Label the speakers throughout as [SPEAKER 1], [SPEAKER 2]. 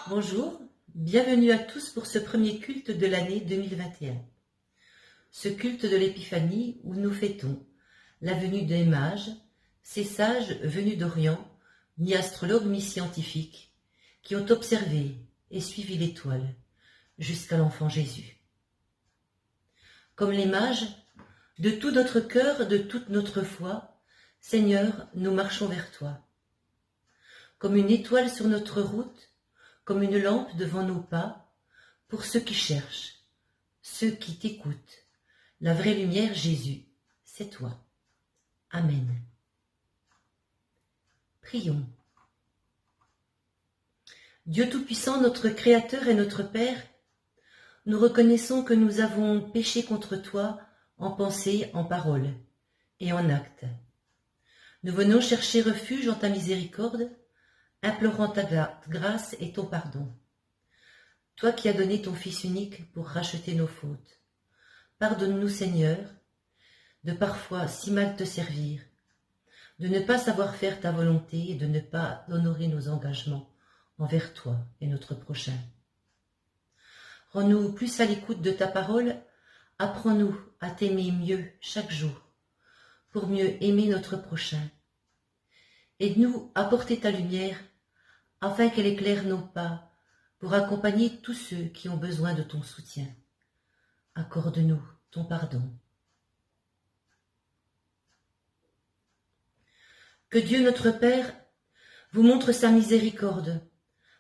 [SPEAKER 1] Bonjour, bienvenue à tous pour ce premier culte de l'année 2021. Ce culte de l'Épiphanie où nous fêtons la venue des mages, ces sages venus d'Orient, ni astrologues ni scientifiques, qui ont observé et suivi l'étoile jusqu'à l'enfant Jésus. Comme les mages, de tout notre cœur, de toute notre foi, Seigneur, nous marchons vers toi. Comme une étoile sur notre route, comme une lampe devant nos pas, pour ceux qui cherchent, ceux qui t'écoutent. La vraie lumière, Jésus, c'est toi. Amen. Prions. Dieu Tout-Puissant, notre Créateur et notre Père, nous reconnaissons que nous avons péché contre toi en pensée, en parole et en acte. Nous venons chercher refuge en ta miséricorde, implorant ta grâce et ton pardon. Toi qui as donné ton Fils unique pour racheter nos fautes, pardonne-nous, Seigneur, de parfois si mal te servir, de ne pas savoir faire ta volonté et de ne pas honorer nos engagements envers toi et notre prochain. Rends-nous plus à l'écoute de ta parole, apprends-nous à t'aimer mieux chaque jour, pour mieux aimer notre prochain. Aide-nous à porter ta lumière, afin qu'elle éclaire nos pas, pour accompagner tous ceux qui ont besoin de ton soutien. Accorde-nous ton pardon. Que Dieu notre Père vous montre sa miséricorde,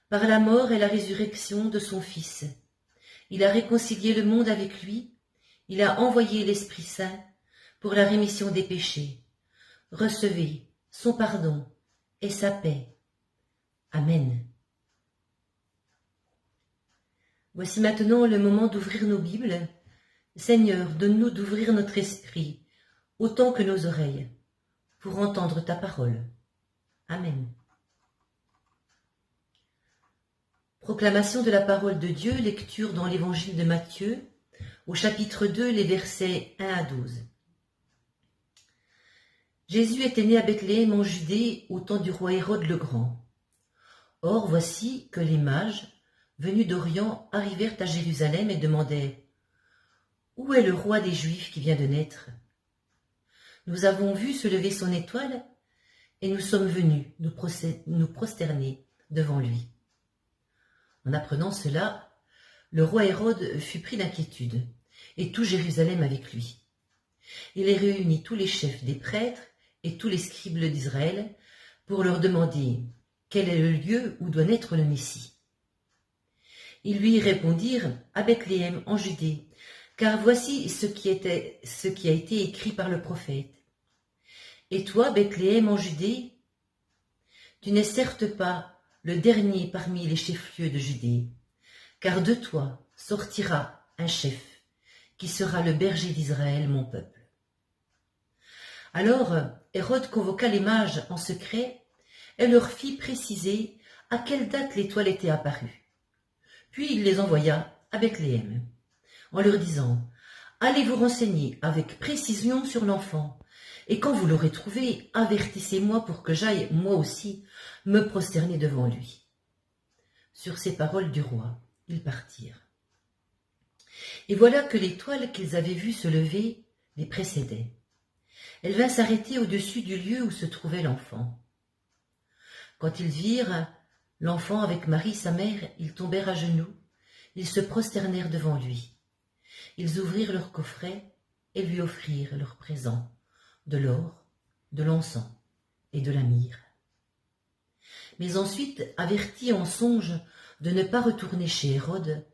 [SPEAKER 1] par la mort et la résurrection de son Fils. Il a réconcilié le monde avec lui, il a envoyé l'Esprit Saint pour la rémission des péchés. Recevez son pardon et sa paix. Amen. Voici maintenant le moment d'ouvrir nos Bibles. Seigneur, donne-nous d'ouvrir notre esprit, autant que nos oreilles, pour entendre ta parole. Amen. Proclamation de la parole de Dieu, lecture dans l'évangile de Matthieu, au chapitre 2, les versets 1 à 12. Jésus était né à Bethléem en Judée au temps du roi Hérode le Grand. Or voici que les mages, venus d'Orient, arrivèrent à Jérusalem et demandaient « Où est le roi des Juifs qui vient de naître ? Nous avons vu se lever son étoile et nous sommes venus nous prosterner devant lui. » En apprenant cela, le roi Hérode fut pris d'inquiétude, et tout Jérusalem avec lui. Il réunit tous les chefs des prêtres et tous les scribes d'Israël pour leur demander quel est le lieu où doit naître le Messie. Ils lui répondirent à Bethléem en Judée, car voici ce qui a été écrit par le prophète. Et toi, Bethléem en Judée, tu n'es certes pas le dernier parmi les chefs-lieux de Judée, car de toi sortira un chef qui sera le berger d'Israël, mon peuple. Alors Hérode convoqua les mages en secret et leur fit préciser à quelle date l'étoile était apparue. Puis il les envoya à Bethléem, en leur disant « Allez vous renseigner avec précision sur l'enfant, et quand vous l'aurez trouvé, avertissez-moi pour que j'aille, moi aussi, me prosterner devant lui. » Sur ces paroles du roi, ils partirent. Et voilà que l'étoile qu'ils avaient vue se lever les précédait. Elle vint s'arrêter au-dessus du lieu où se trouvait l'enfant. Quand ils virent l'enfant avec Marie, sa mère, ils tombèrent à genoux, ils se prosternèrent devant lui. Ils ouvrirent leur coffret et lui offrirent leurs présents, de l'or, de l'encens et de la myrrhe. Mais ensuite, avertis en songe de ne pas retourner chez Hérode,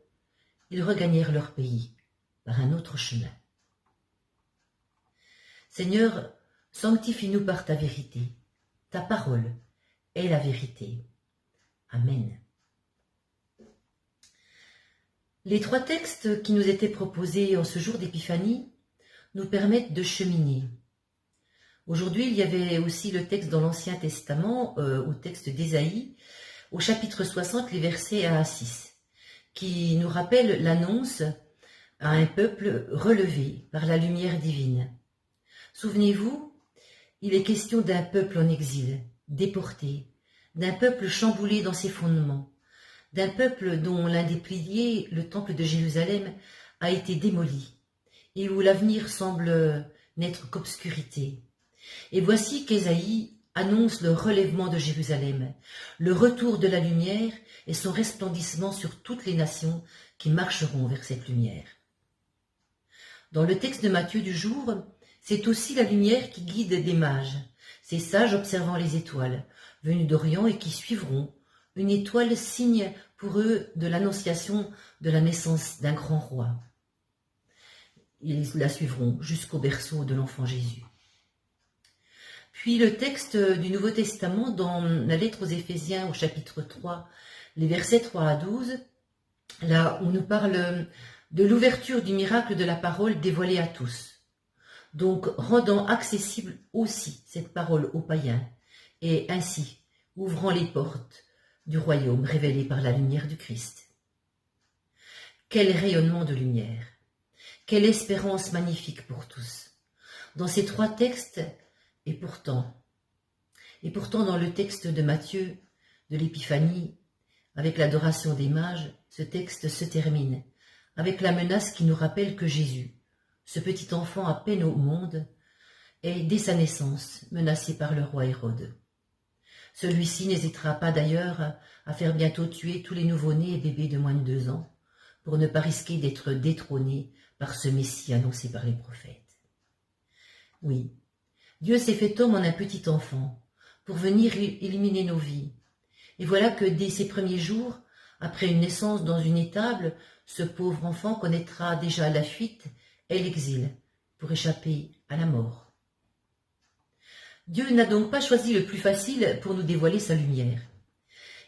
[SPEAKER 1] ils regagnèrent leur pays par un autre chemin. Seigneur, sanctifie-nous par ta vérité. Ta parole est la vérité. Amen. Les trois textes qui nous étaient proposés en ce jour d'Épiphanie nous permettent de cheminer. Aujourd'hui, il y avait aussi le texte dans l'Ancien Testament, au texte d'Ésaïe, au chapitre 60, les versets 1 à 6, qui nous rappelle l'annonce à un peuple relevé par la lumière divine. Souvenez-vous, il est question d'un peuple en exil, déporté, d'un peuple chamboulé dans ses fondements, d'un peuple dont l'un des piliers, le temple de Jérusalem, a été démoli, et où l'avenir semble n'être qu'obscurité. Et voici qu'Ésaïe annonce le relèvement de Jérusalem, le retour de la lumière et son resplendissement sur toutes les nations qui marcheront vers cette lumière. Dans le texte de Matthieu du jour, c'est aussi la lumière qui guide des mages, ces sages observant les étoiles, venus d'Orient et qui suivront, une étoile signe pour eux de l'annonciation de la naissance d'un grand roi. Ils la suivront jusqu'au berceau de l'enfant Jésus. Puis le texte du Nouveau Testament dans la lettre aux Éphésiens au chapitre 3, les versets 3 à 12, là où on nous parle de l'ouverture du miracle de la parole dévoilée à tous, donc rendant accessible aussi cette parole aux païens, et ainsi ouvrant les portes du royaume révélé par la lumière du Christ. Quel rayonnement de lumière! Quelle espérance magnifique pour tous! Dans ces trois textes, et pourtant dans le texte de Matthieu, de l'Épiphanie, avec l'adoration des mages, ce texte se termine avec la menace qui nous rappelle que Jésus, ce petit enfant à peine au monde, est dès sa naissance menacé par le roi Hérode. Celui-ci n'hésitera pas d'ailleurs à faire bientôt tuer tous les nouveau-nés et bébés de moins de 2 ans, pour ne pas risquer d'être détrôné par ce Messie annoncé par les prophètes. Oui, Dieu s'est fait homme en un petit enfant, pour venir illuminer nos vies. Et voilà que dès ses premiers jours, après une naissance dans une étable, ce pauvre enfant connaîtra déjà la fuite et l'exil, pour échapper à la mort. Dieu n'a donc pas choisi le plus facile pour nous dévoiler sa lumière.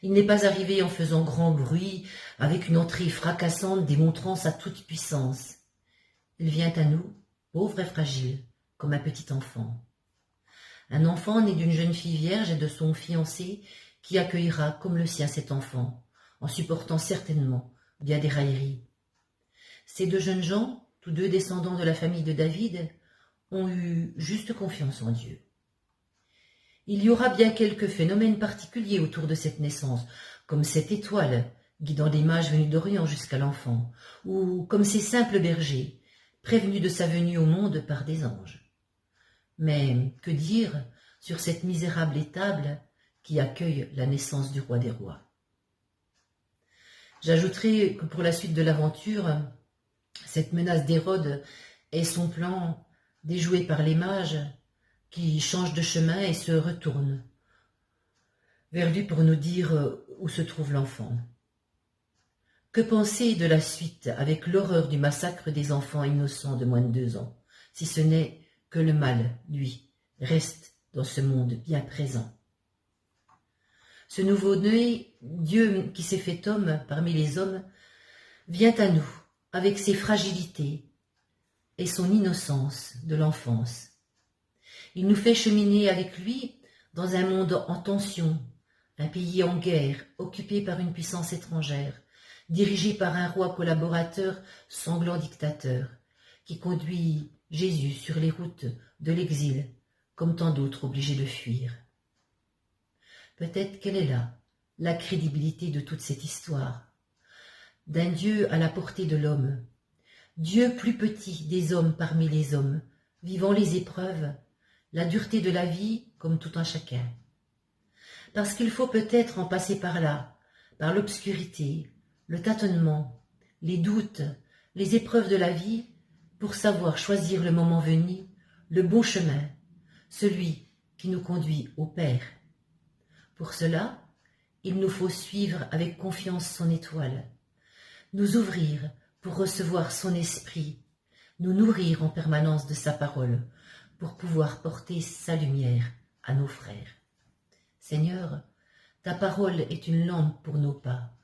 [SPEAKER 1] Il n'est pas arrivé en faisant grand bruit, avec une entrée fracassante démontrant sa toute-puissance. Il vient à nous, pauvres et fragiles, comme un petit enfant. Un enfant né d'une jeune fille vierge et de son fiancé qui accueillera comme le sien cet enfant, en supportant certainement bien des railleries. Ces 2 jeunes gens, tous 2 descendants de la famille de David, ont eu juste confiance en Dieu. Il y aura bien quelques phénomènes particuliers autour de cette naissance, comme cette étoile guidant des mages venus d'Orient jusqu'à l'enfant, ou comme ces simples bergers, prévenus de sa venue au monde par des anges. Mais que dire sur cette misérable étable qui accueille la naissance du roi des rois? J'ajouterai que pour la suite de l'aventure, cette menace d'Hérode est son plan déjoué par les mages qui changent de chemin et se retournent vers lui pour nous dire où se trouve l'enfant. Que penser de la suite avec l'horreur du massacre des enfants innocents de moins de 2 ans, si ce n'est que le mal, lui, reste dans ce monde bien présent. Ce nouveau-né, Dieu qui s'est fait homme parmi les hommes, vient à nous avec ses fragilités et son innocence de l'enfance. Il nous fait cheminer avec lui dans un monde en tension, un pays en guerre, occupé par une puissance étrangère, dirigé par un roi collaborateur, sanglant dictateur, qui conduit Jésus sur les routes de l'exil, comme tant d'autres obligés de fuir. Peut-être qu'elle est là, la crédibilité de toute cette histoire, d'un Dieu à la portée de l'homme, Dieu plus petit des hommes parmi les hommes, vivant les épreuves, la dureté de la vie comme tout un chacun. Parce qu'il faut peut-être en passer par là, par l'obscurité, le tâtonnement, les doutes, les épreuves de la vie, pour savoir choisir le moment venu, le bon chemin, celui qui nous conduit au Père. Pour cela, il nous faut suivre avec confiance son étoile, nous ouvrir pour recevoir son esprit, nous nourrir en permanence de sa parole, pour pouvoir porter sa lumière à nos frères. Seigneur, ta parole est une lampe pour nos pas,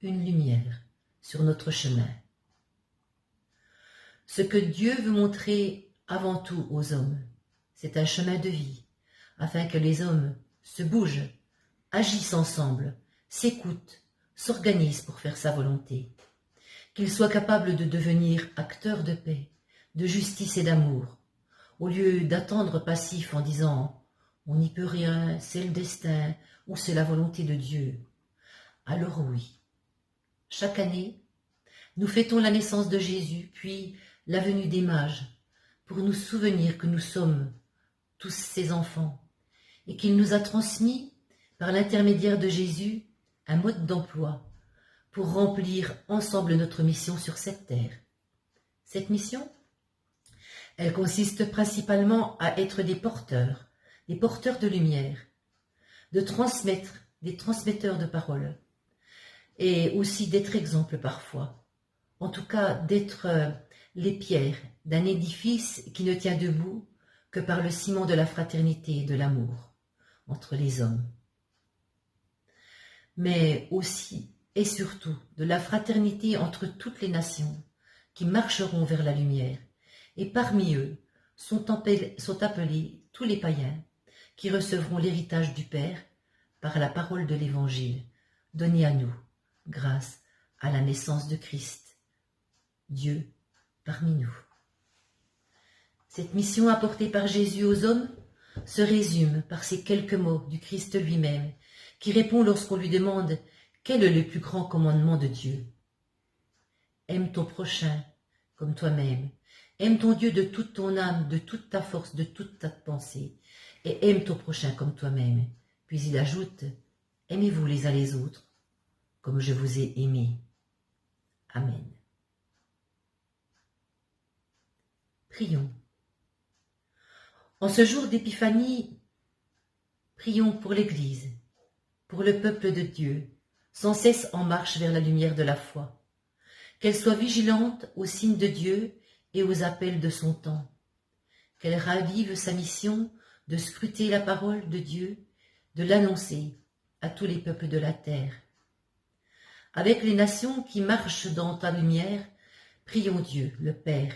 [SPEAKER 1] une lumière sur notre chemin. Ce que Dieu veut montrer avant tout aux hommes, c'est un chemin de vie, afin que les hommes se bougent, agissent ensemble, s'écoutent, s'organisent pour faire sa volonté, qu'ils soient capables de devenir acteurs de paix, de justice et d'amour, au lieu d'attendre passif en disant « on n'y peut rien, c'est le destin ou c'est la volonté de Dieu ». Alors oui, Chaque année, nous fêtons la naissance de Jésus, puis la venue des mages, pour nous souvenir que nous sommes tous ses enfants et qu'il nous a transmis, par l'intermédiaire de Jésus, un mode d'emploi pour remplir ensemble notre mission sur cette terre. Cette mission, elle consiste principalement à être des porteurs de lumière, de transmettre, des transmetteurs de paroles, et aussi d'être exemple parfois, en tout cas d'être les pierres d'un édifice qui ne tient debout que par le ciment de la fraternité et de l'amour entre les hommes. Mais aussi et surtout de la fraternité entre toutes les nations qui marcheront vers la lumière, et parmi eux sont appelés tous les païens qui recevront l'héritage du Père par la parole de l'Évangile donnée à nous grâce à la naissance de Christ, Dieu parmi nous. Cette mission apportée par Jésus aux hommes se résume par ces quelques mots du Christ lui-même, qui répond lorsqu'on lui demande quel est le plus grand commandement de Dieu. Aime ton prochain comme toi-même. Aime ton Dieu de toute ton âme, de toute ta force, de toute ta pensée. Et aime ton prochain comme toi-même. Puis il ajoute, aimez-vous les uns les autres, comme je vous ai aimés. Amen. Prions. En ce jour d'épiphanie, prions pour l'Église, pour le peuple de Dieu, sans cesse en marche vers la lumière de la foi. Qu'elle soit vigilante aux signes de Dieu et aux appels de son temps. Qu'elle ravive sa mission de scruter la parole de Dieu, de l'annoncer à tous les peuples de la terre. Avec les nations qui marchent dans ta lumière, prions Dieu, le Père,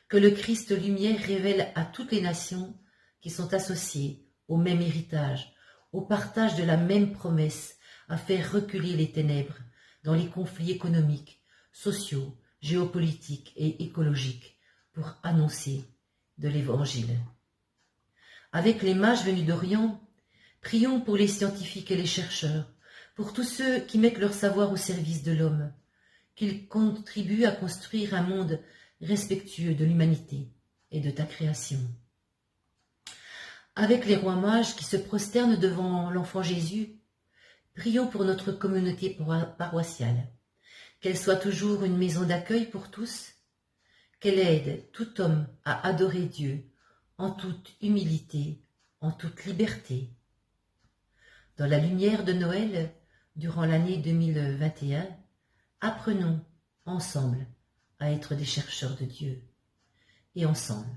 [SPEAKER 1] que le Christ lumière révèle à toutes les nations qui sont associées au même héritage, au partage de la même promesse, à faire reculer les ténèbres dans les conflits économiques, sociaux, géopolitiques et écologiques pour annoncer de l'Évangile. Avec les mages venus d'Orient, prions pour les scientifiques et les chercheurs, pour tous ceux qui mettent leur savoir au service de l'homme, qu'ils contribuent à construire un monde respectueux de l'humanité et de ta création. Avec les rois mages qui se prosternent devant l'enfant Jésus, prions pour notre communauté paroissiale, qu'elle soit toujours une maison d'accueil pour tous, qu'elle aide tout homme à adorer Dieu en toute humilité, en toute liberté. Dans la lumière de Noël, durant l'année 2021, apprenons ensemble à être des chercheurs de Dieu. Et ensemble,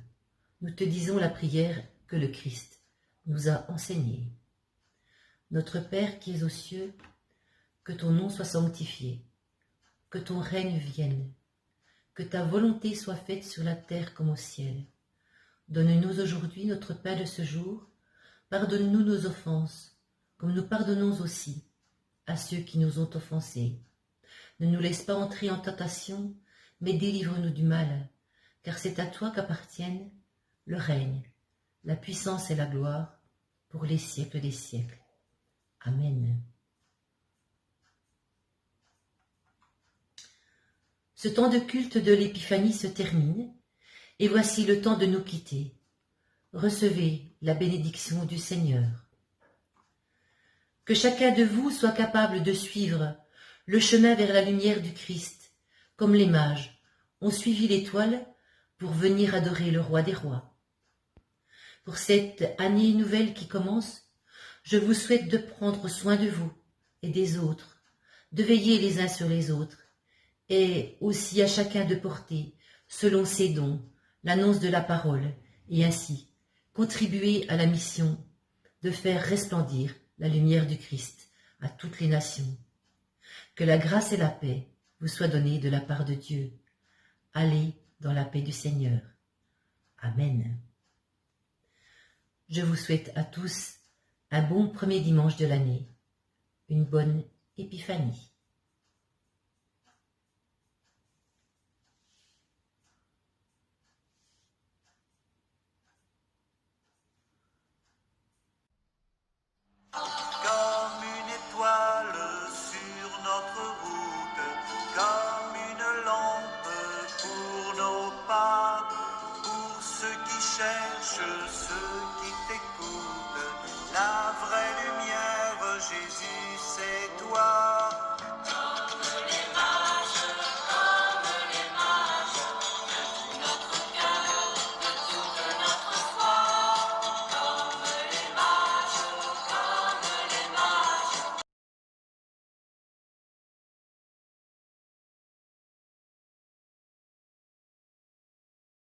[SPEAKER 1] nous te disons la prière que le Christ nous a enseignée. Notre Père qui es aux cieux, que ton nom soit sanctifié, que ton règne vienne, que ta volonté soit faite sur la terre comme au ciel. Donne-nous aujourd'hui notre pain de ce jour, pardonne-nous nos offenses, comme nous pardonnons aussi à ceux qui nous ont offensés. Ne nous laisse pas entrer en tentation, mais délivre-nous du mal, car c'est à toi qu'appartiennent le règne, la puissance et la gloire, pour les siècles des siècles. Amen. Ce temps de culte de l'Épiphanie se termine, et voici le temps de nous quitter. Recevez la bénédiction du Seigneur. Que chacun de vous soit capable de suivre le chemin vers la lumière du Christ, comme les mages ont suivi l'étoile pour venir adorer le roi des rois. Pour cette année nouvelle qui commence, je vous souhaite de prendre soin de vous et des autres, de veiller les uns sur les autres, et aussi à chacun de porter, selon ses dons, l'annonce de la parole, et ainsi contribuer à la mission de faire resplendir la lumière du Christ à toutes les nations. Que la grâce et la paix vous soient données de la part de Dieu. Allez dans la paix du Seigneur. Amen. Je vous souhaite à tous un bon premier dimanche de l'année, une bonne Épiphanie.